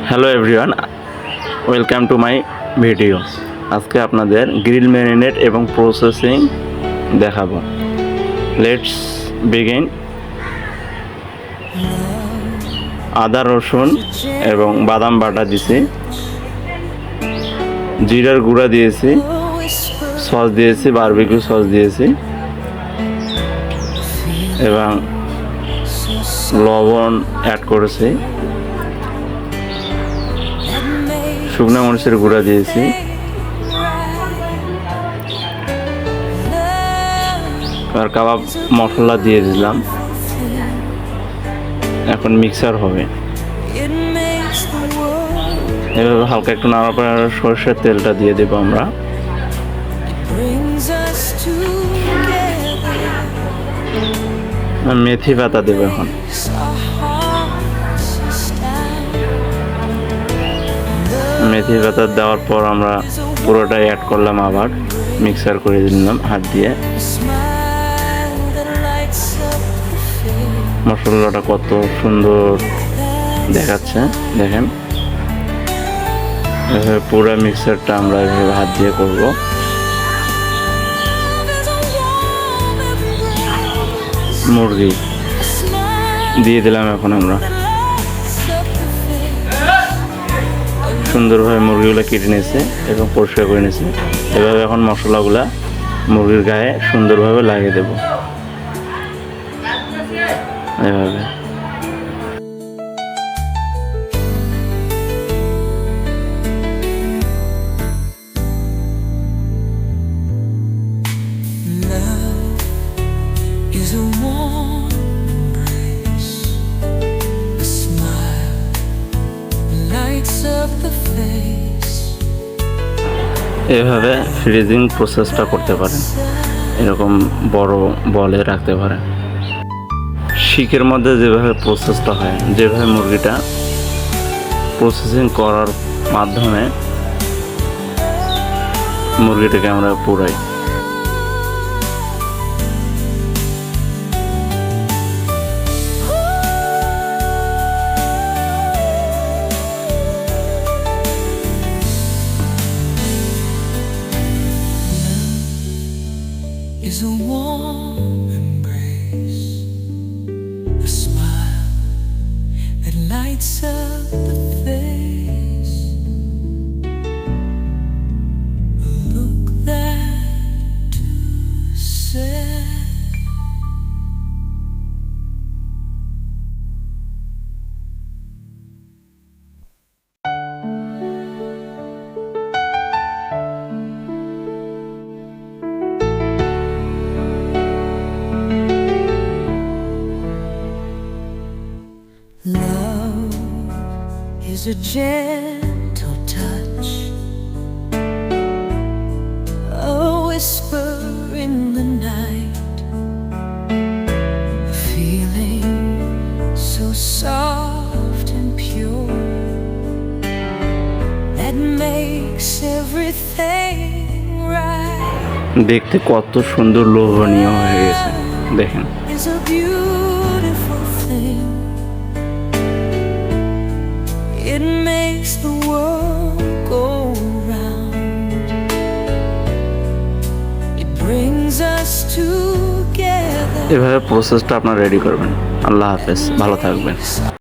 Hello everyone, welcome to my video. আজকে আপনাদের grill marinate এবং প্রসেসিং দেখাবো। Let's begin. আদা রসুন এবং বাদাম বাটা দিয়েছি, জিরার গুঁড়া দিয়েছি, সস দিয়েছি, বারবিকিউ সস দিয়েছি এবং লবণ অ্যাড করেছি, শুকনো মরিচের গুঁড়া দিয়েছি, আর কাবাব মশলা দিয়ে দিলাম। এখন মিক্সার হবে, এভাবে হালকা একটু নাড়াপাড়া সরষের তেলটা দিয়ে দেবো আমরা। মেথি পাতা দেবো এখন। মেথি পাতা দেওয়ার পর আমরা পুরোটাই অ্যাড করলাম, আবার মিক্সার করে দিলাম হাত দিয়ে। মশলাটা কত সুন্দর দেখাচ্ছে দেখেন। এভাবে পুরো মিক্সারটা আমরা এভাবে হাত দিয়ে করব। মুরগি দিয়ে দিলাম এখন আমরা। সুন্দরভাবে মুরগিগুলো কেটে নিয়েছে এবং পরিষ্কার করে নিয়েছে। এভাবে এখন মশলাগুলা মুরগির গায়ে সুন্দরভাবে লাগিয়ে দেব এভাবে। এভাবে ফ্রিজিং প্রসেসটা করতে পারেন, এরকম বড় বলে রাখতে পারেন। শিকের মধ্যে যেভাবে প্রসেসটা হয়, যেভাবে মুরগিটা প্রসেসিং করার মাধ্যমে মুরগিটাকে আমরা পুরাই। Is a warm embrace, a smile that lights up the face, a look that says love is a gentle touch, a whisper in the night, a feeling so soft and pure that makes everything right. দেখতে কত সুন্দর লোভনীয় হয়ে গেছে দেখেন। Is a beautiful thing. It makes the world go round. It brings us together. এভাবে প্রসেসটা আপনারা রেডি করবেন। আল্লাহ হাফেজ, ভালো থাকবেন।